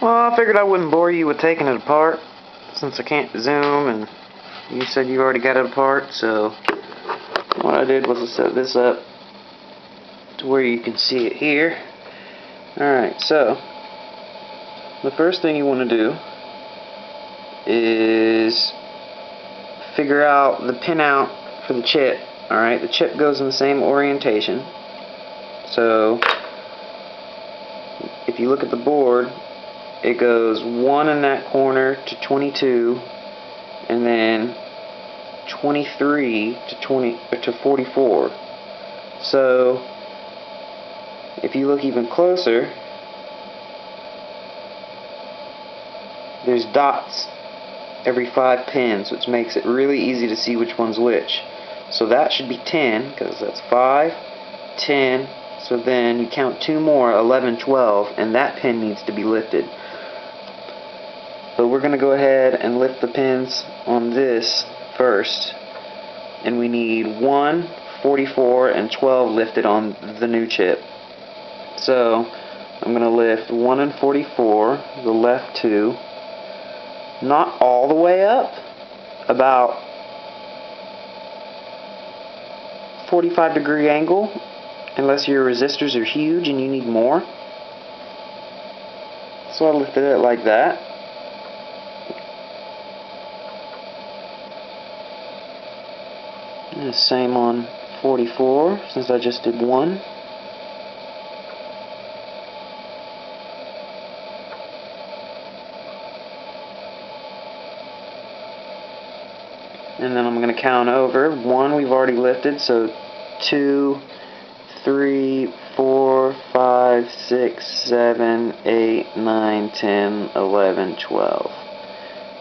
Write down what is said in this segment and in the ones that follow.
Well, I figured I wouldn't bore you with taking it apart, since I can't zoom, and you said you already got it apart, so what I did was I set this up to where you can see it here. Alright, so the first thing you want to do is figure out the pinout for the chip. Alright, the chip goes in the same orientation. So if you look at the board, it goes 1 in that corner to 22, and then 23 to 44. So if you look even closer, there's dots every 5 pins, which makes it really easy to see which one's which. So that should be 10, because that's 5, 10, so then you count 2 more, 11, 12, and that pin needs to be lifted. But we're going to go ahead and lift the pins on this first, and we need 1, 44, and 12 lifted on the new chip. So I'm going to lift 1 and 44, the left 2, not all the way up, about 45-degree angle, unless your resistors are huge and you need more. So I lifted it like that. And the same on 44, since I just did 1. And then I'm going to count over. 1 we've already lifted, so 2, 3, 4, 5, 6, 7, 8, 9, 10, 11, 12.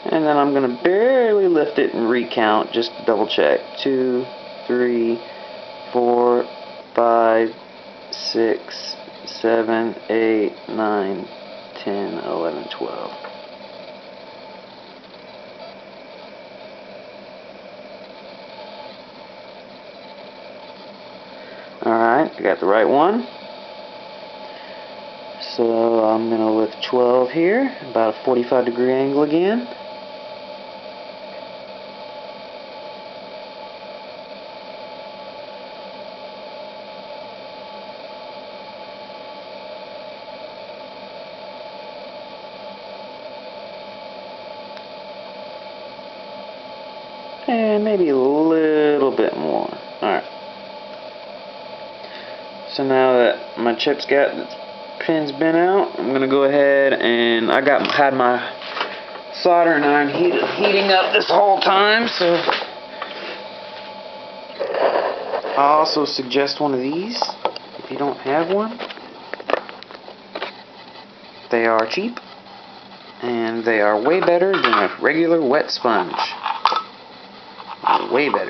And then I'm going to barely lift it and recount just to double check. 2, 3, 4, 5, 6, 7, 8, 9, 10, 11, 12. Alright, I got the right one. So I'm going to lift 12 here, about a 45-degree angle again. And maybe a little bit more. Alright. So now that my chip's got its pins bent out, I'm going to go ahead and I had my soldering iron heating up this whole time, so I also suggest one of these if you don't have one. They are cheap and they are way better than a regular wet sponge. Way better.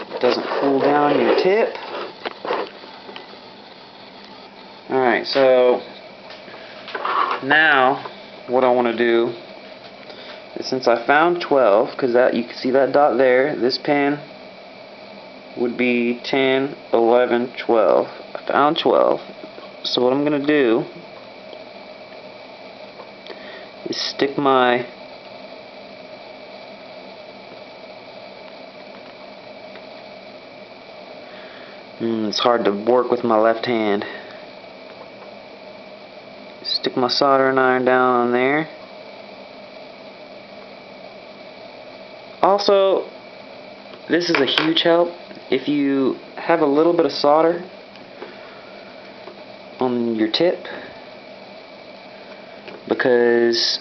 It doesn't cool down your tip. Alright, so now what I want to do is, since I found 12, because you can see that dot there, this pin would be 10, 11, 12. I found 12. So what I'm going to do is stick my it's hard to work with my left hand. Stick my soldering iron down on there. Also, this is a huge help if you have a little bit of solder on your tip, because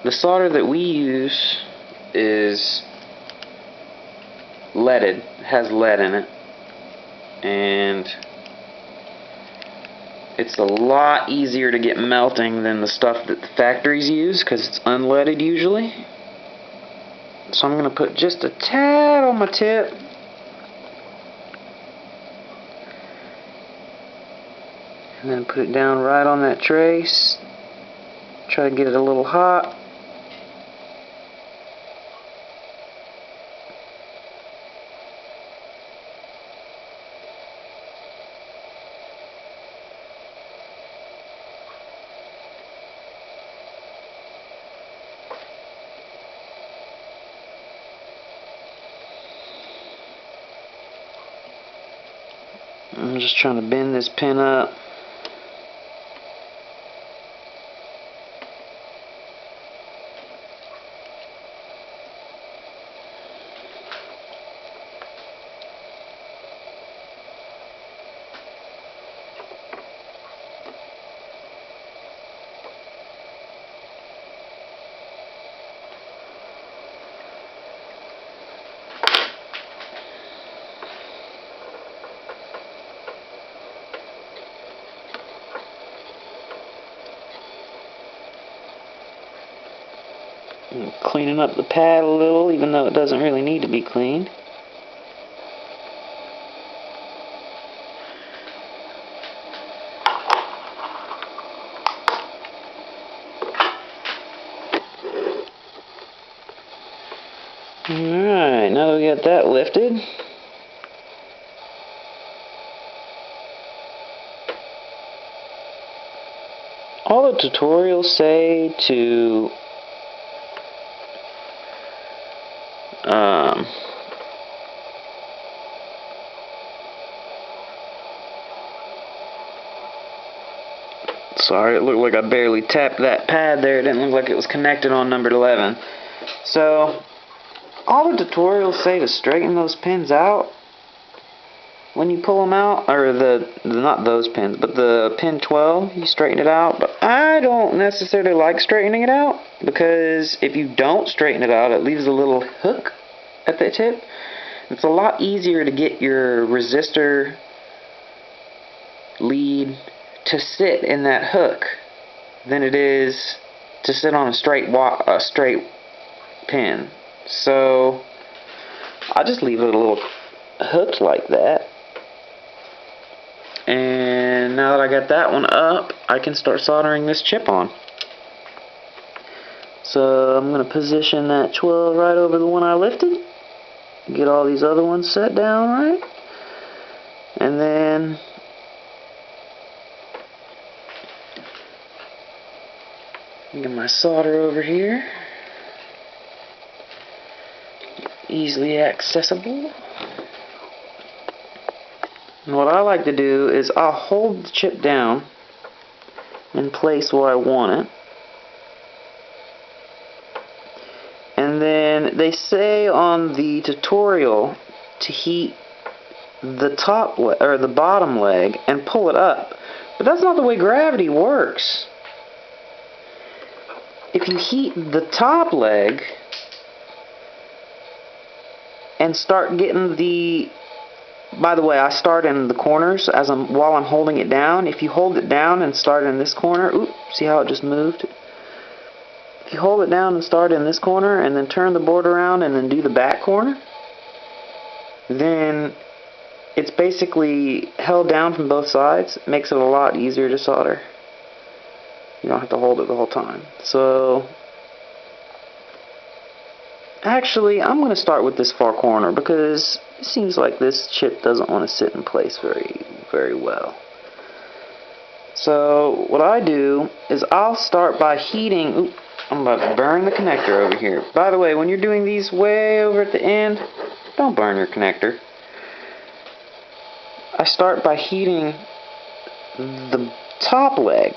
the solder that we use is leaded, has lead in it, and it's a lot easier to get melting than the stuff that the factories use, because it's unleaded usually. So I'm going to put just a tad on my tip. And then put it down right on that trace. Try to get it a little hot. I'm just trying to bend this pin up. Cleaning up the pad a little, even though it doesn't really need to be cleaned. Alright, now that we got that lifted, all the tutorials say to sorry, it looked like I barely tapped that pad there. It didn't look like it was connected on number 11. So, all the tutorials say to straighten those pins out when you pull them out, or not those pins, but the pin 12, you straighten it out. But I don't necessarily like straightening it out, because if you don't straighten it out, it leaves a little hook at the tip. It's a lot easier to get your resistor lead to sit in that hook than it is to sit on a straight pin. So I just leave it a little hooked like that. And now that I got that one up, I can start soldering this chip on. So I'm going to position that 12 right over the one I lifted. Get all these other ones set down right. And then get my solder over here. Easily accessible. And what I like to do is I'll hold the chip down in place where I want it. And then they say on the tutorial to heat the top or the bottom leg and pull it up. But that's not the way gravity works. If you heat the top leg and start getting the, by the way, I start in the corners while I'm holding it down. If you hold it down and start in this corner, oops, see how it just moved? If you hold it down and start in this corner and then turn the board around and then do the back corner, then it's basically held down from both sides. It makes it a lot easier to solder. You don't have to hold it the whole time. So actually, I'm going to start with this far corner because it seems like this chip doesn't want to sit in place very well. So what I do is I'll start by heating. Oops, I'm about to burn the connector over here. By the way, when you're doing these way over at the end, don't burn your connector. I start by heating the top leg.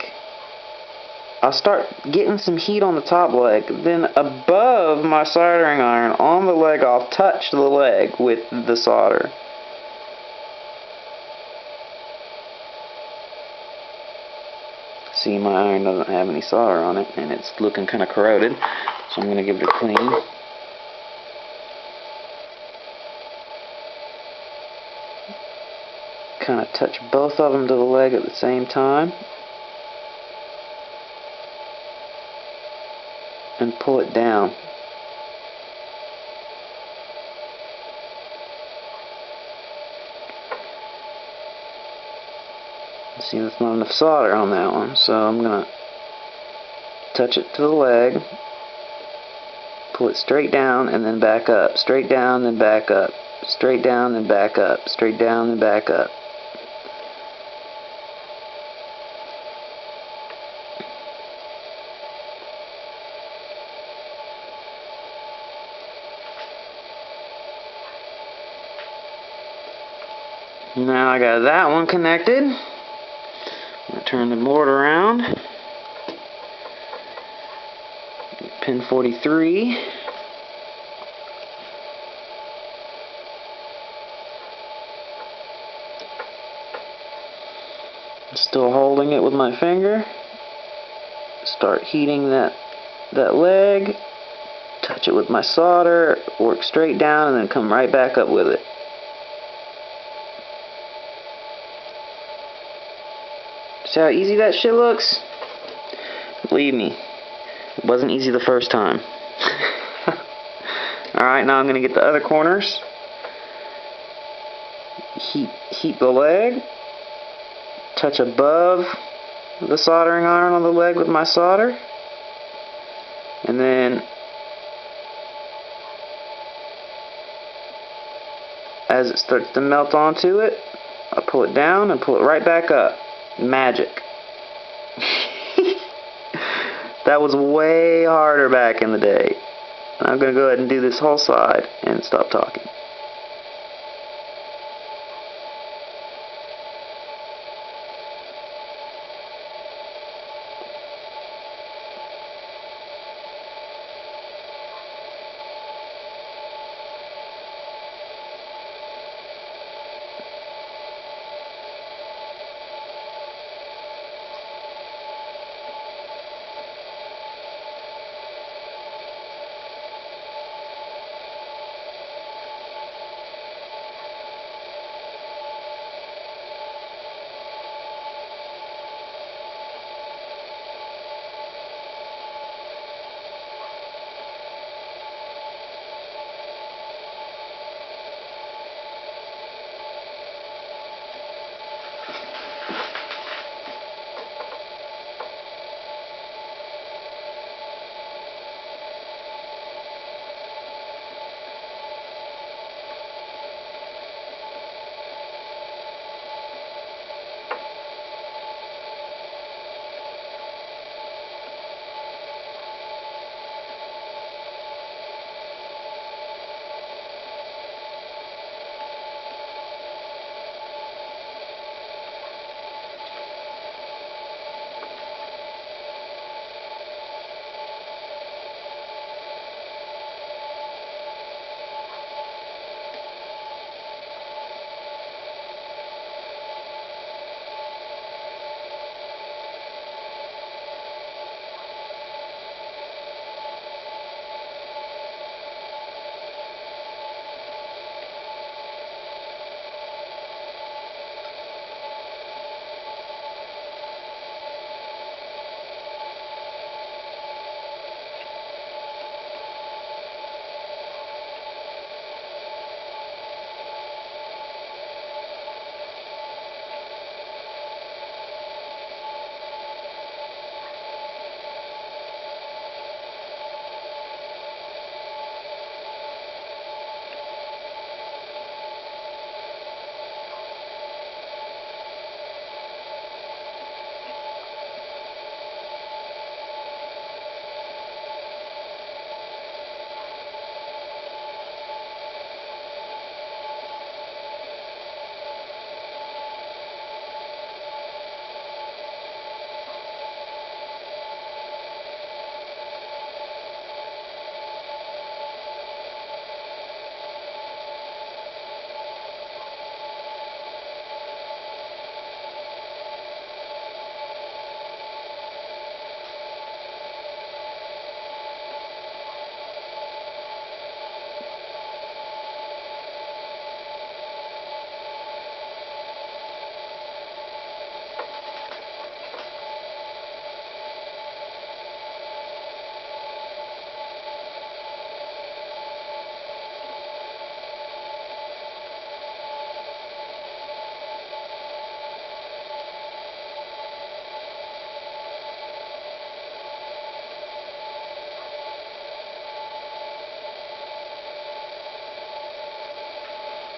I'll start getting some heat on the top leg, then above my soldering iron on the leg, I'll touch the leg with the solder. See, my iron doesn't have any solder on it, and it's looking kind of corroded, so I'm going to give it a clean. Kind of touch both of them to the leg at the same time. And pull it down. See, there's not enough solder on that one, so I'm going to touch it to the leg, pull it straight down, and then back up. Straight down, then back up. Straight down, then back up. Straight down, then back up. Now I got that one connected. I'm going to turn the board around. Pin 43. Still holding it with my finger. Start heating that leg. Touch it with my solder. Work straight down and then come right back up with it. See how easy that shit looks? Believe me, it wasn't easy the first time. Alright, now I'm going to get the other corners. Heat the leg. Touch above the soldering iron on the leg with my solder. And then as it starts to melt onto it, I pull it down and pull it right back up. Magic. That was way harder back in the day. I'm going to go ahead and do this whole side and stop talking.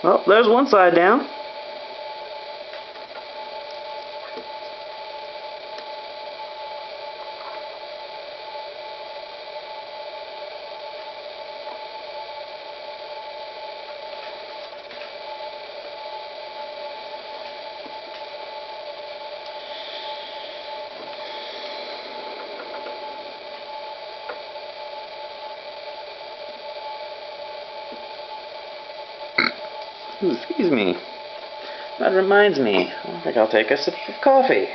Well, there's one side down. Ooh, excuse me. That reminds me. I think I'll take a sip of coffee.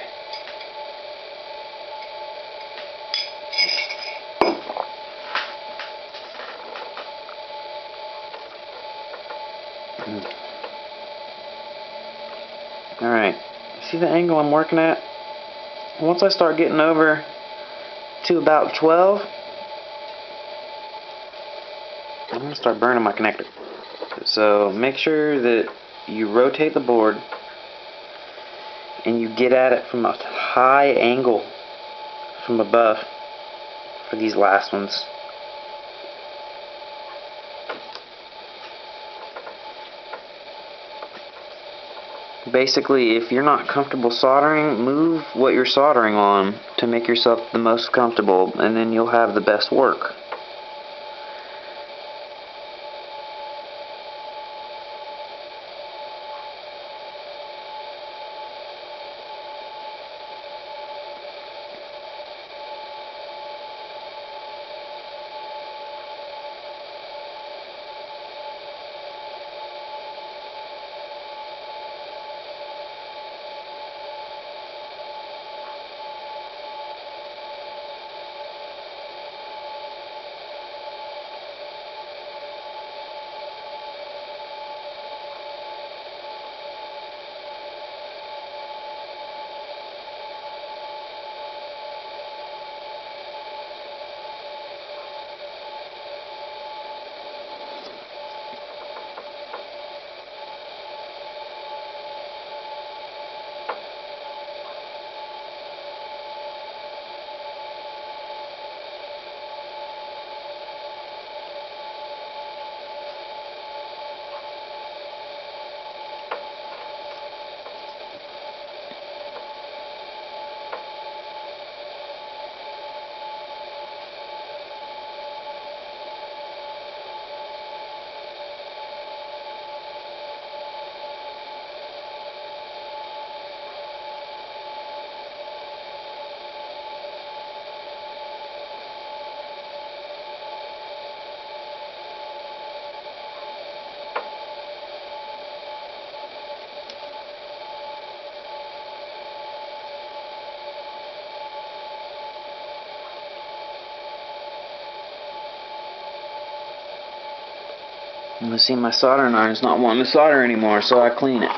Alright, see the angle I'm working at? Once I start getting over to about 12, I'm going to start burning my connector. So make sure that you rotate the board and you get at it from a high angle from above for these last ones. Basically, if you're not comfortable soldering, move what you're soldering on to make yourself the most comfortable, and then you'll have the best work. You see, my soldering iron's not wanting to solder anymore, so I clean it.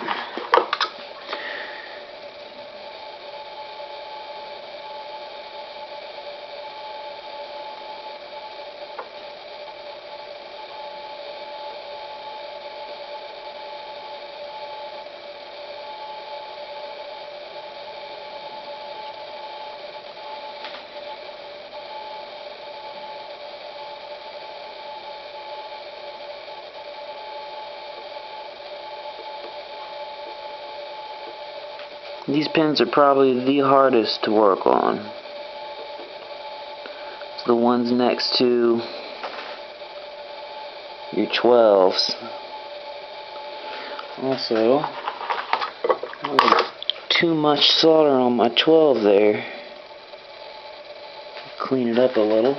These pins are probably the hardest to work on. It's the ones next to your 12s. Also, too much solder on my 12 there. Clean it up a little.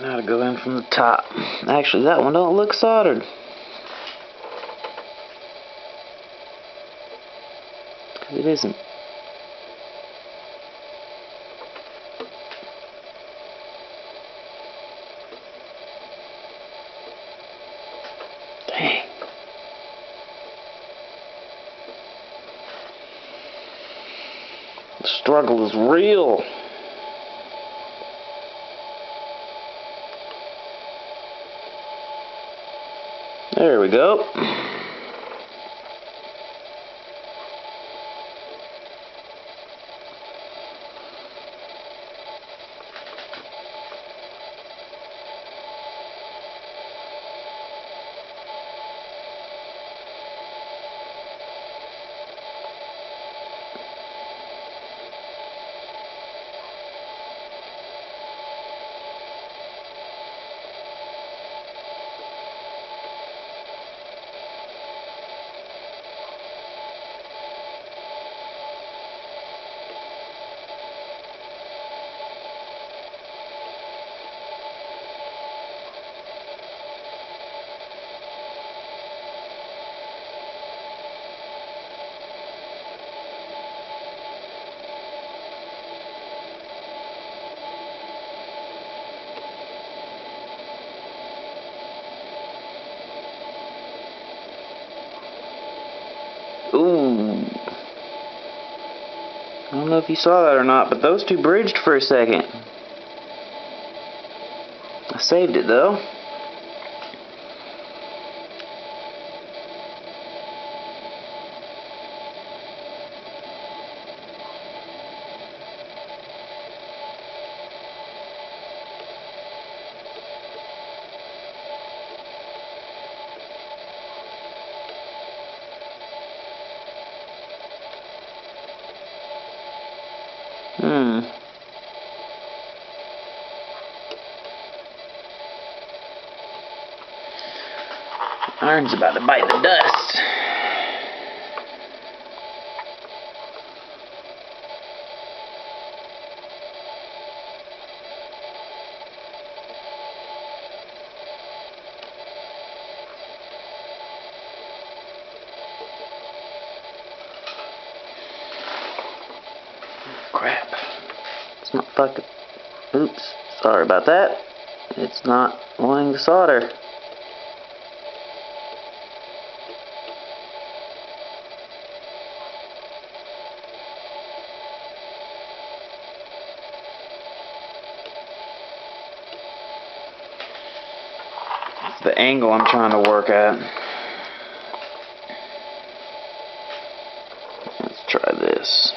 Now to go in from the top. Actually, that one don't look soldered. It isn't. Dang. The struggle is real. There we go. Ooh. I don't know if you saw that or not, but those two bridged for a second. I saved it though. Iron's about to bite the dust. Crap. It's not fucking... Oops. Sorry about that. It's not wanting to solder. It's the angle I'm trying to work at. Let's try this.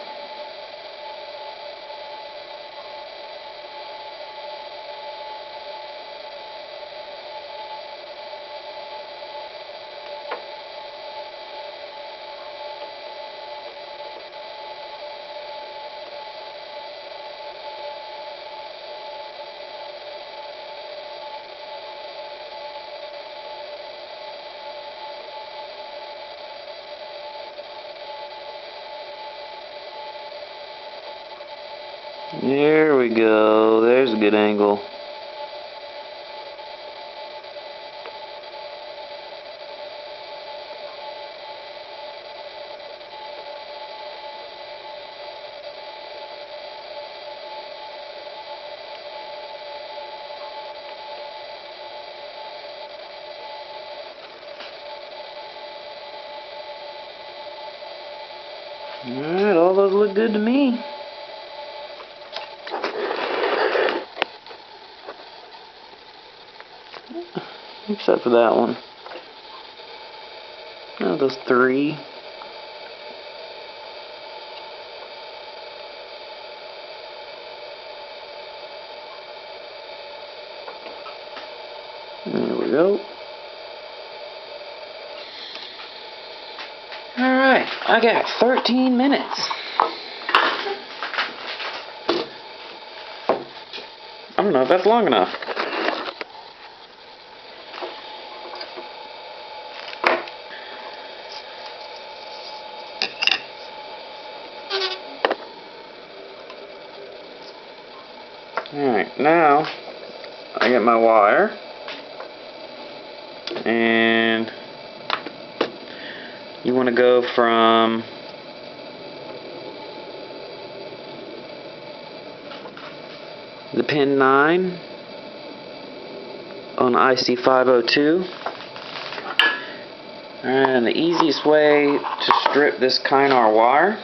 There we go. There's a good angle. Alright, all those look good to me. Except for that one. Oh, those three. There we go. Alright, I got 13 minutes. I don't know if that's long enough. Alright, now I get my wire and you want to go from the pin 9 on IC 502. And the easiest way to strip this Kynar wire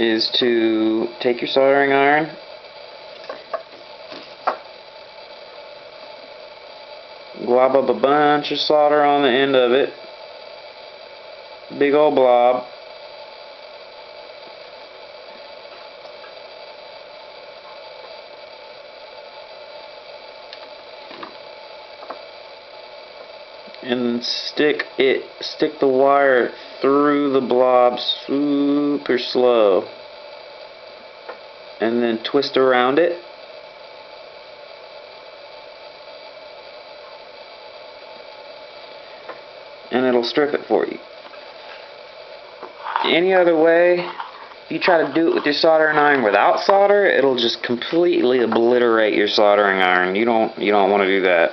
is to take your soldering iron, glob up a bunch of solder on the end of it, big old blob, and stick the wire through the blob super slow, and then twist around it, and it'll strip it for you. Any other way, if you try to do it with your soldering iron without solder, it'll just completely obliterate your soldering iron. You don't want to do that.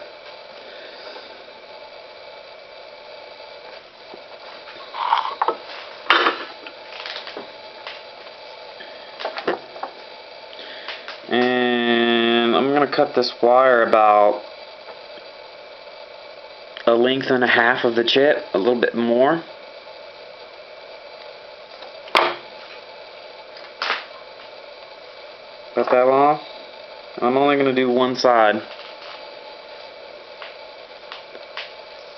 And I'm going to cut this wire about a length and a half of the chip, a little bit more. About that long. I'm only going to do one side.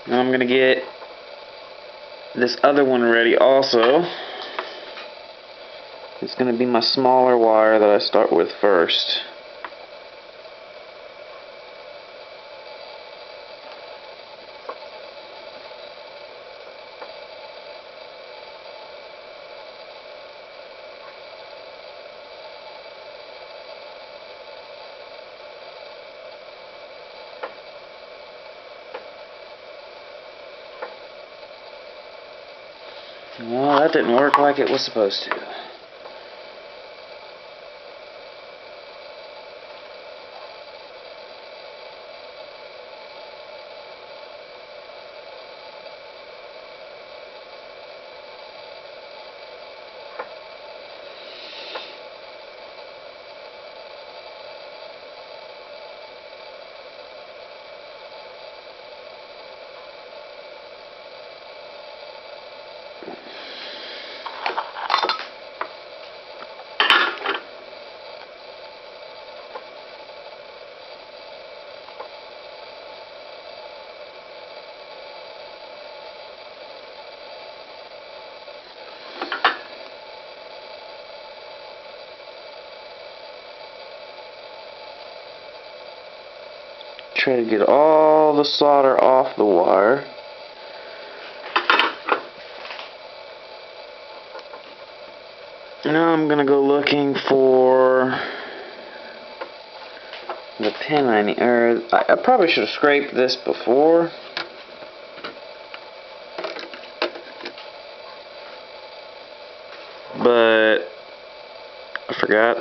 Now I'm going to get this other one ready also. It's going to be my smaller wire that I start with first. Well, that didn't work like it was supposed to. Try to get all the solder off the wire. Now I'm gonna go looking for the pin I need. I probably should have scraped this before. But I forgot.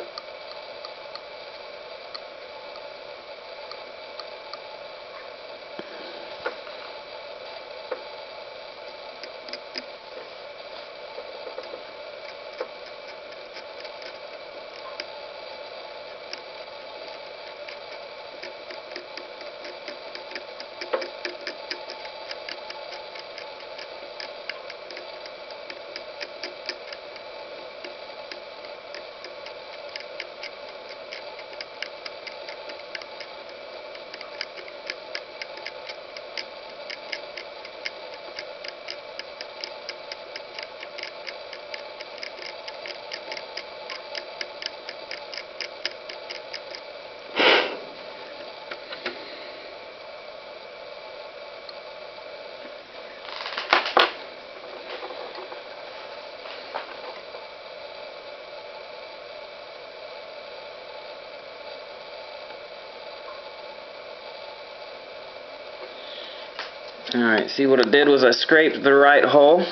Alright, see what I did was I scraped the right hole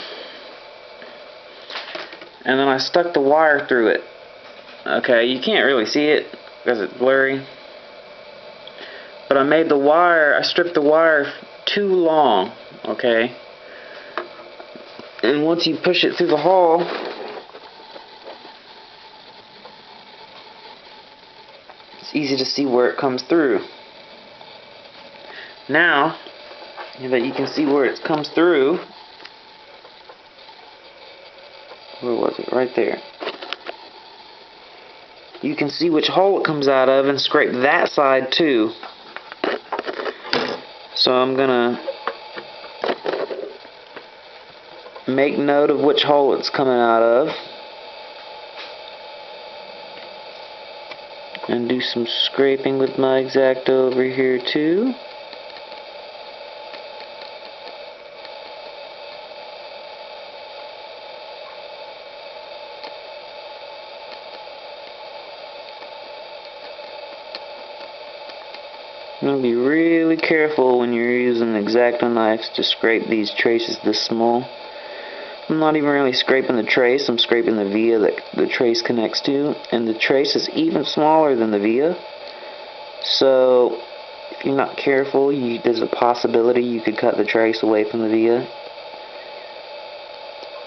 and then I stuck the wire through it. Okay, you can't really see it because it's blurry. But I made the wire, I stripped the wire too long, okay? And once you push it through the hole, it's easy to see where it comes through. Now that you can see where it comes through, where was it? Right there. You can see which hole it comes out of and scrape that side too. So I'm gonna make note of which hole it's coming out of and do some scraping with my X-Acto over here too. You're going to be really careful when you're using X-Acto knives to scrape these traces this small. I'm not even really scraping the trace, I'm scraping the via that the trace connects to, and the trace is even smaller than the via. So if you're not careful, there's a possibility you could cut the trace away from the via.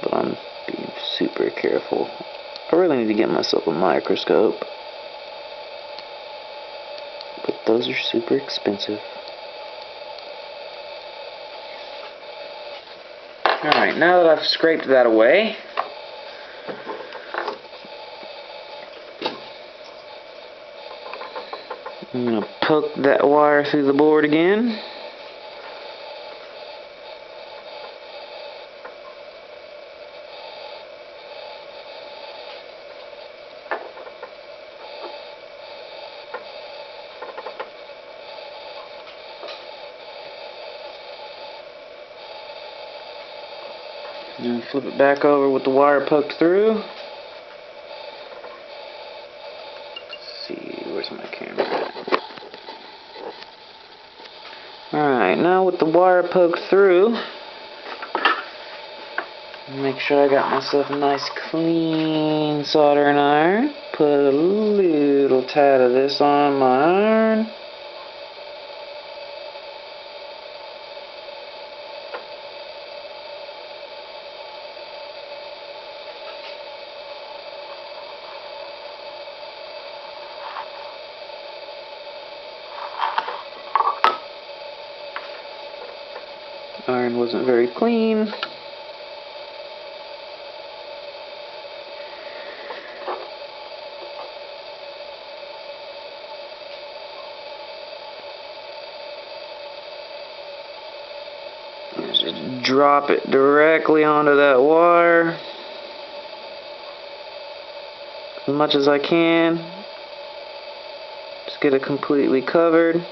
But I'm being super careful. I really need to get myself a microscope. But those are super expensive. Alright, now that I've scraped that away, I'm going to poke that wire through the board again. And flip it back over with the wire poked through. Let's see, where's my camera at? Alright, now with the wire poked through, make sure I got myself a nice clean soldering iron. Put a little tad of this on my iron. Iron wasn't very clean. Just drop it directly onto that wire as much as I can. Just get it completely covered.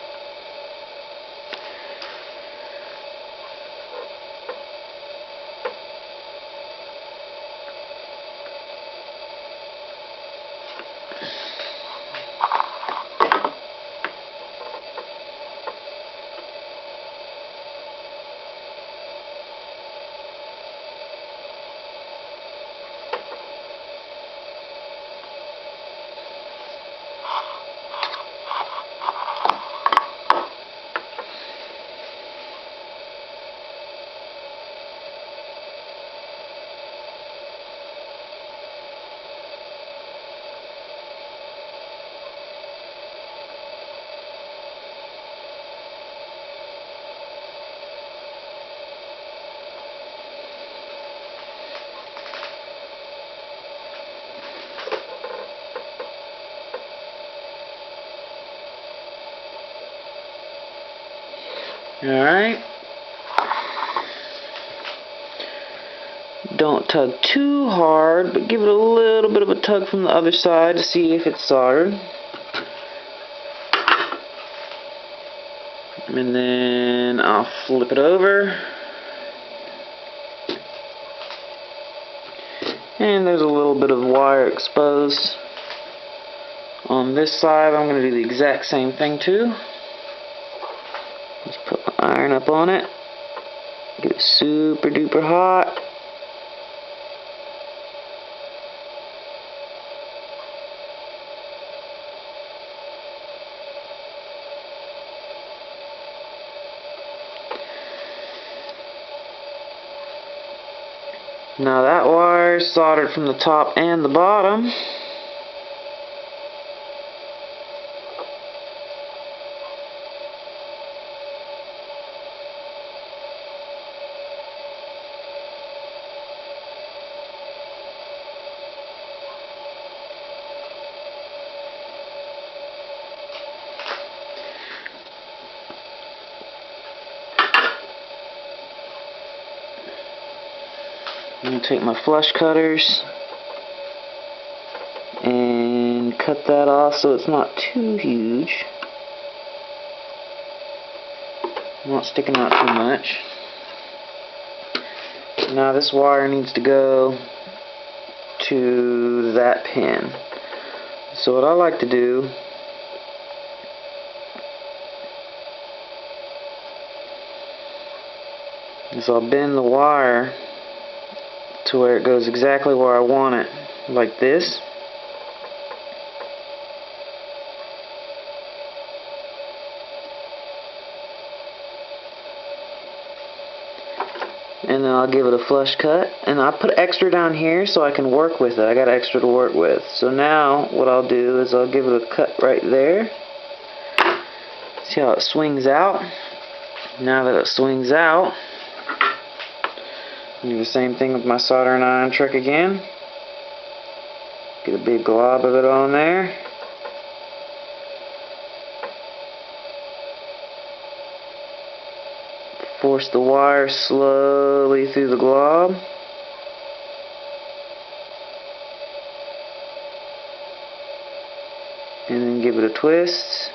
Alright. Don't tug too hard, but give it a little bit of a tug from the other side to see if it's soldered. And then I'll flip it over. And there's a little bit of wire exposed. On this side, I'm going to do the exact same thing too. Just put my iron up on it. Get it super duper hot. Now that wire is soldered from the top and the bottom. I'm going to take my flush cutters and cut that off so it's not too huge. Not sticking out too much. Now this wire needs to go to that pin. So what I like to do is I'll bend the wire to where it goes exactly where I want it, like this. And then I'll give it a flush cut, and I put extra down here so I can work with it. I got extra to work with. So now what I'll do is I'll give it a cut right there. See how it swings out? Now that it swings out, Do the same thing with my soldering iron trick again. Get a big glob of it on there. Force the wire slowly through the glob. And then give it a twist.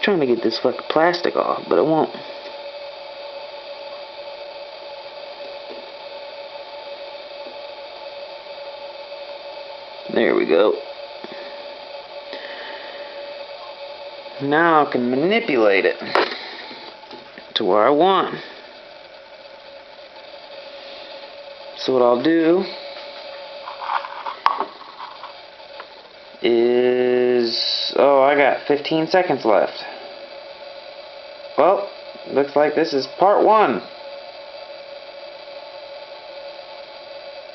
Trying to get this fucking plastic off, but it won't. There we go. Now I can manipulate it to where I want. So what I'll do is, oh, I got 15 seconds left. Well, looks like this is part 1.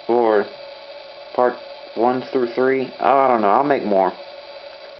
Or part 1 through 3. Oh, I don't know, I'll make more.